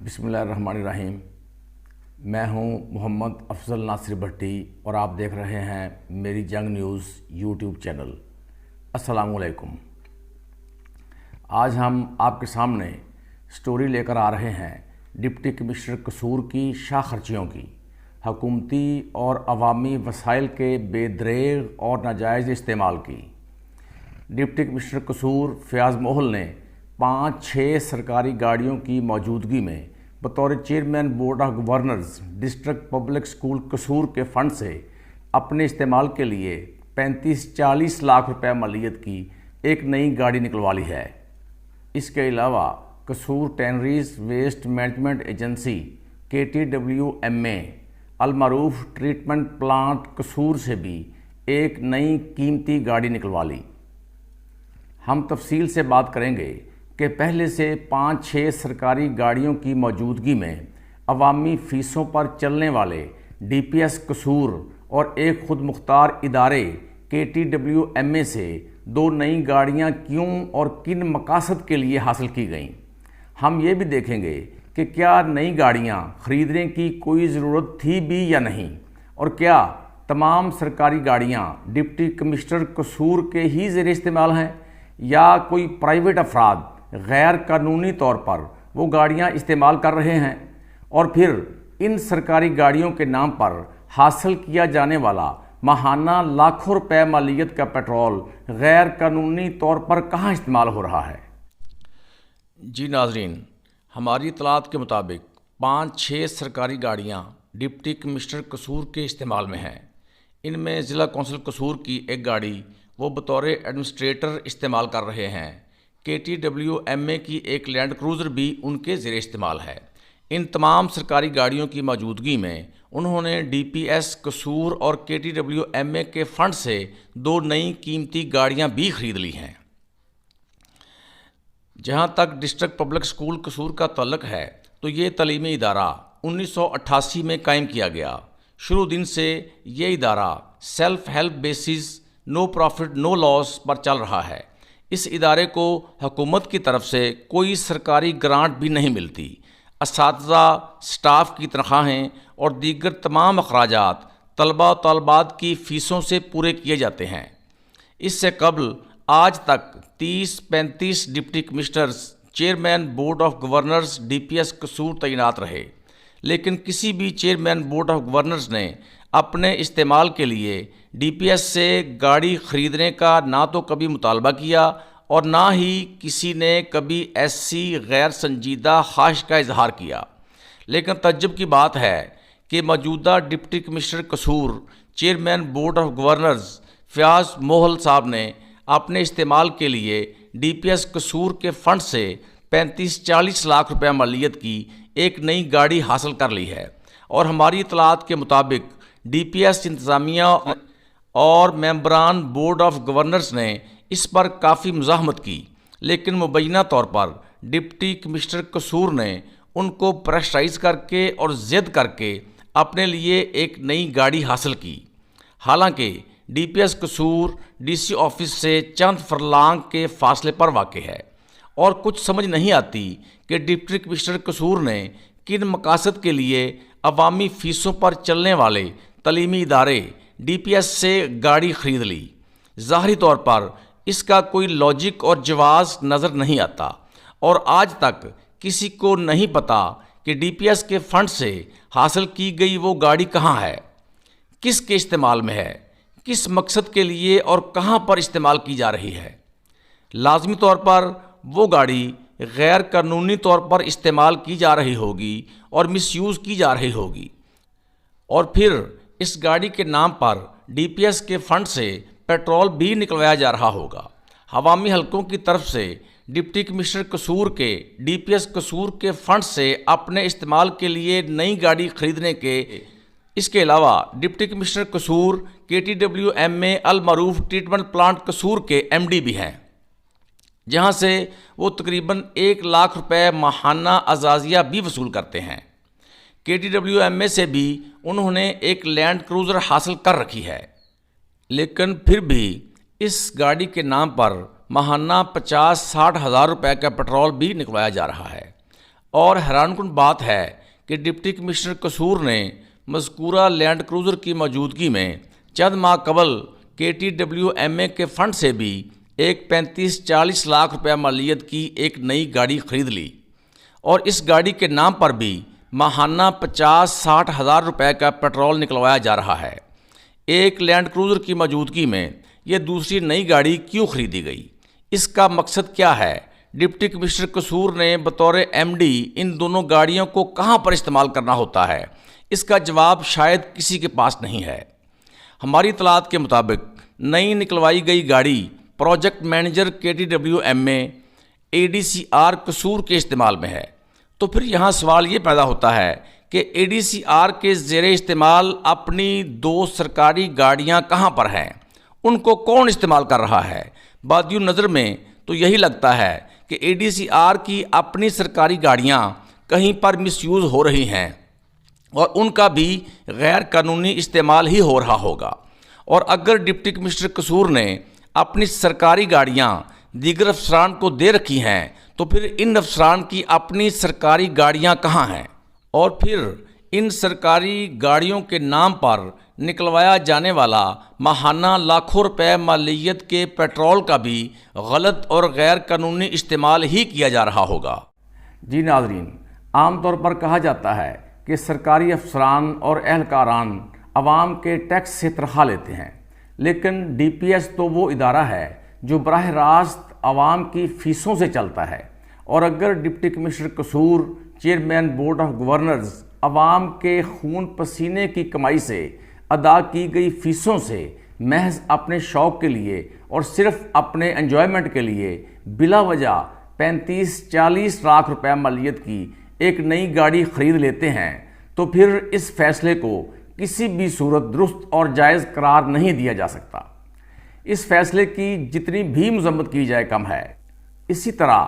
بسم اللہ الرحمن الرحیم۔ میں ہوں محمد افضل ناصر بھٹی اور آپ دیکھ رہے ہیں میری جنگ نیوز یوٹیوب چینل۔ السلام علیکم۔ آج ہم آپ کے سامنے سٹوری لے کر آ رہے ہیں ڈپٹی کمشنر قصور کی شاہ خرچیوں کی، حکومتی اور عوامی وسائل کے بے دریغ اور ناجائز استعمال کی۔ ڈپٹی کمشنر قصور فیاض موہل نے 5-6 سرکاری گاڑیوں کی موجودگی میں بطور chairman board of governors district public school Kasur کے فنڈ سے اپنے استعمال کے لیے 35-40 لاکھ روپے مالیت کی ایک نئی گاڑی نکلوا لی ہے۔ اس کے علاوہ قصور tanneries waste management agency KTWMA المعروف ٹریٹمنٹ پلانٹ قصور سے بھی ایک نئی قیمتی گاڑی نکلوا لی۔ ہم تفصیل سے بات کریں گے کہ پہلے سے 5-6 سرکاری گاڑیوں کی موجودگی میں عوامی فیسوں پر چلنے والے DPS قصور اور ایک خود مختار ادارے KTWMA سے 2 نئی گاڑیاں کیوں اور کن مقاصد کے لیے حاصل کی گئیں۔ ہم یہ بھی دیکھیں گے کہ کیا نئی گاڑیاں خریدنے کی کوئی ضرورت تھی بھی یا نہیں، اور کیا تمام سرکاری گاڑیاں ڈپٹی کمشنر قصور کے ہی زیر استعمال ہیں یا کوئی پرائیویٹ افراد غیر قانونی طور پر وہ گاڑیاں استعمال کر رہے ہیں، اور پھر ان سرکاری گاڑیوں کے نام پر حاصل کیا جانے والا ماہانہ لاکھوں روپے مالیت کا پیٹرول غیر قانونی طور پر کہاں استعمال ہو رہا ہے۔ جی ناظرین، ہماری اطلاعات کے مطابق 5-6 سرکاری گاڑیاں ڈپٹی کمشنر قصور کے استعمال میں ہیں۔ ان میں ضلع کونسل قصور کی ایک گاڑی وہ بطور ایڈمنسٹریٹر استعمال کر رہے ہیں۔ KTWMA کی ایک لینڈ کروزر بھی ان کے زیر استعمال ہے۔ ان تمام سرکاری گاڑیوں کی موجودگی میں انہوں نے DPS قصور اور KTWMA کے فنڈ سے 2 نئی قیمتی گاڑیاں بھی خرید لی ہیں۔ جہاں تک ڈسٹرکٹ پبلک اسکول قصور کا تعلق ہے تو یہ تعلیمی ادارہ 1988 میں قائم کیا گیا۔ شروع دن سے یہ ادارہ سیلف ہیلپ بیسز نو پروفٹ نو لاس پر چل رہا ہے۔ اس ادارے کو حکومت کی طرف سے کوئی سرکاری گرانٹ بھی نہیں ملتی۔ اساتذہ، سٹاف کی تنخواہیں اور دیگر تمام اخراجات طلباء و طالبات کی فیسوں سے پورے کیے جاتے ہیں۔ اس سے قبل آج تک 30-35 deputy commissioners chairman board of governors DPS قصور تعینات رہے، لیکن کسی بھی چیئرمین بورڈ آف گورنرز نے اپنے استعمال کے لیے DPS سے گاڑی خریدنے کا نہ تو کبھی مطالبہ کیا اور نہ ہی کسی نے کبھی ایسی غیر سنجیدہ خواہش کا اظہار کیا۔ لیکن تعجب کی بات ہے کہ موجودہ deputy commissioner Kasur chairman board of governors Fayyaz Mohal صاحب نے اپنے استعمال کے لیے DPS قصور کے فنڈ سے 35-40 لاکھ روپے مالیت کی ایک نئی گاڑی حاصل کر لی ہے، اور ہماری اطلاعات کے مطابق DPS انتظامیہ اور ممبران بورڈ آف گورنرز نے اس پر کافی مزاحمت کی، لیکن مبینہ طور پر ڈپٹی کمشنر قصور نے ان کو پریشرائز کر کے اور ضد کر کے اپنے لیے ایک نئی گاڑی حاصل کی۔ حالانکہ DPS قصور DC آفس سے چند فرلانگ کے فاصلے پر واقع ہے، اور کچھ سمجھ نہیں آتی کہ ڈپٹی کمشنر قصور نے کن مقاصد کے لیے عوامی فیسوں پر چلنے والے تعلیمی ادارے DPS سے گاڑی خرید لی۔ ظاہری طور پر اس کا کوئی لاجک اور جواز نظر نہیں آتا، اور آج تک کسی کو نہیں پتا کہ DPS کے فنڈ سے حاصل کی گئی وہ گاڑی کہاں ہے، کس کے استعمال میں ہے، کس مقصد کے لیے اور کہاں پر استعمال کی جا رہی ہے۔ لازمی طور پر وہ گاڑی غیر قانونی طور پر استعمال کی جا رہی ہوگی اور مس یوز کی جا رہی ہوگی، اور پھر اس گاڑی کے نام پر DPS کے فنڈ سے پیٹرول بھی نکلوایا جا رہا ہوگا۔ عوامی حلقوں کی طرف سے ڈپٹی کمشنر قصور کے DPS قصور کے فنڈ سے اپنے استعمال کے لیے نئی گاڑی خریدنے کے اس کے علاوہ ڈپٹی کمشنر قصور KTWMA المعروف ٹریٹمنٹ پلانٹ قصور کے MD بھی ہیں، جہاں سے وہ تقریباً 1 لاکھ روپے ماہانہ اعزازیہ بھی وصول کرتے ہیں۔ KTWMA سے بھی انہوں نے ایک لینڈ کروزر حاصل کر رکھی ہے، لیکن پھر بھی اس گاڑی کے نام پر ماہانہ 50-60 ہزار روپے کا پیٹرول بھی نکلوایا جا رہا ہے، اور حیران کن بات ہے کہ ڈپٹی کمشنر قصور نے مذکورہ لینڈ کروزر کی موجودگی میں چند ماہ قبل KTWMA کے فنڈ سے بھی ایک 35-40 لاکھ روپے مالیت کی ایک نئی گاڑی خرید لی، اور اس گاڑی کے نام پر بھی ماہانہ 50-60 ہزار روپے کا پیٹرول نکلوایا جا رہا ہے۔ ایک لینڈ کروزر کی موجودگی میں یہ دوسری نئی گاڑی کیوں خریدی گئی؟ اس کا مقصد کیا ہے؟ ڈپٹی کمشنر قصور نے بطور MD ان دونوں گاڑیوں کو کہاں پر استعمال کرنا ہوتا ہے؟ اس کا جواب شاید کسی کے پاس نہیں ہے۔ ہماری اطلاعات کے مطابق نئی نکلوائی گئی گاڑی پروجیکٹ مینیجر KTWMA ADCR قصور کے استعمال میں ہے۔ تو پھر یہاں سوال یہ پیدا ہوتا ہے کہ ADCR کے زیر استعمال اپنی 2 سرکاری گاڑیاں کہاں پر ہیں؟ ان کو کون استعمال کر رہا ہے؟ بادی نظر میں تو یہی لگتا ہے کہ ADCR کی اپنی سرکاری گاڑیاں کہیں پر مس یوز ہو رہی ہیں اور ان کا بھی غیر قانونی استعمال ہی ہو رہا ہوگا۔ اور اگر ڈپٹی کمشنر قصور نے اپنی سرکاری گاڑیاں دیگر افسران کو دے رکھی ہیں تو پھر ان افسران کی اپنی سرکاری گاڑیاں کہاں ہیں؟ اور پھر ان سرکاری گاڑیوں کے نام پر نکلوایا جانے والا ماہانہ لاکھوں روپے مالیت کے پیٹرول کا بھی غلط اور غیر قانونی استعمال ہی کیا جا رہا ہوگا۔ جی ناظرین، عام طور پر کہا جاتا ہے کہ سرکاری افسران اور اہلکاران عوام کے ٹیکس سے تنخواہ لیتے ہیں، لیکن DPS تو وہ ادارہ ہے جو براہ راست عوام کی فیسوں سے چلتا ہے، اور اگر deputy commissioner Kasur chairman board of governors عوام کے خون پسینے کی کمائی سے ادا کی گئی فیسوں سے محض اپنے شوق کے لیے اور صرف اپنے انجوائمنٹ کے لیے بلا وجہ 35-40 لاکھ روپے مالیت کی ایک نئی گاڑی خرید لیتے ہیں، تو پھر اس فیصلے کو کسی بھی صورت درست اور جائز قرار نہیں دیا جا سکتا۔ اس فیصلے کی جتنی بھی مذمت کی جائے کم ہے۔ اسی طرح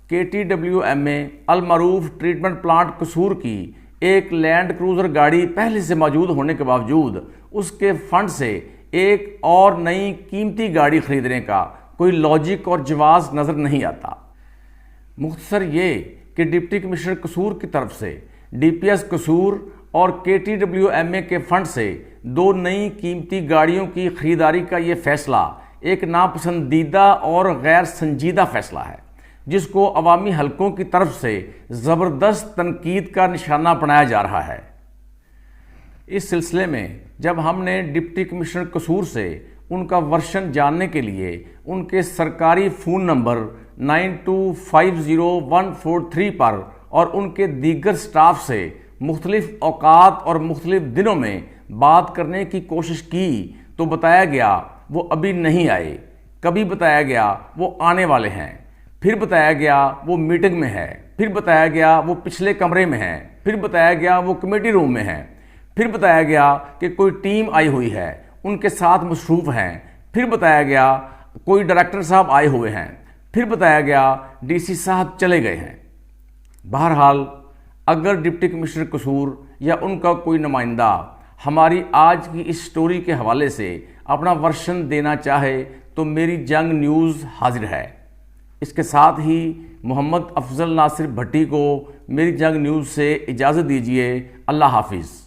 KTWMA المعروف ٹریٹمنٹ پلانٹ قصور کی ایک لینڈ کروزر گاڑی پہلے سے موجود ہونے کے باوجود اس کے فنڈ سے ایک اور نئی قیمتی گاڑی خریدنے کا کوئی لاجک اور جواز نظر نہیں آتا۔ مختصر یہ کہ ڈپٹی کمشنر قصور کی طرف سے DPS قصور اور KTWMA کے فنڈ سے 2 نئی قیمتی گاڑیوں کی خریداری کا یہ فیصلہ ایک ناپسندیدہ اور غیر سنجیدہ فیصلہ ہے، جس کو عوامی حلقوں کی طرف سے زبردست تنقید کا نشانہ بنایا جا رہا ہے۔ اس سلسلے میں جب ہم نے ڈپٹی کمشنر قصور سے ان کا ورشن جاننے کے لیے ان کے سرکاری فون نمبر 9250-143 پر اور ان کے دیگر سٹاف سے مختلف اوقات اور مختلف دنوں میں بات کرنے کی کوشش کی تو بتایا گیا وہ ابھی نہیں آئے، کبھی بتایا گیا وہ آنے والے ہیں، پھر بتایا گیا وہ میٹنگ میں ہے، پھر بتایا گیا وہ پچھلے کمرے میں ہے، پھر بتایا گیا وہ کمیٹی روم میں ہے، پھر بتایا گیا کہ کوئی ٹیم آئی ہوئی ہے ان کے ساتھ مصروف ہیں، پھر بتایا گیا کوئی ڈائریکٹر صاحب آئے ہوئے ہیں، پھر بتایا گیا DC صاحب چلے گئے ہیں۔ بہرحال اگر ڈپٹی کمشنر قصور یا ان کا کوئی نمائندہ ہماری آج کی اس سٹوری کے حوالے سے اپنا ورشن دینا چاہے تو میری جنگ نیوز حاضر ہے۔ اس کے ساتھ ہی محمد افضل ناصر بھٹی کو میری جنگ نیوز سے اجازت دیجیے۔ اللہ حافظ۔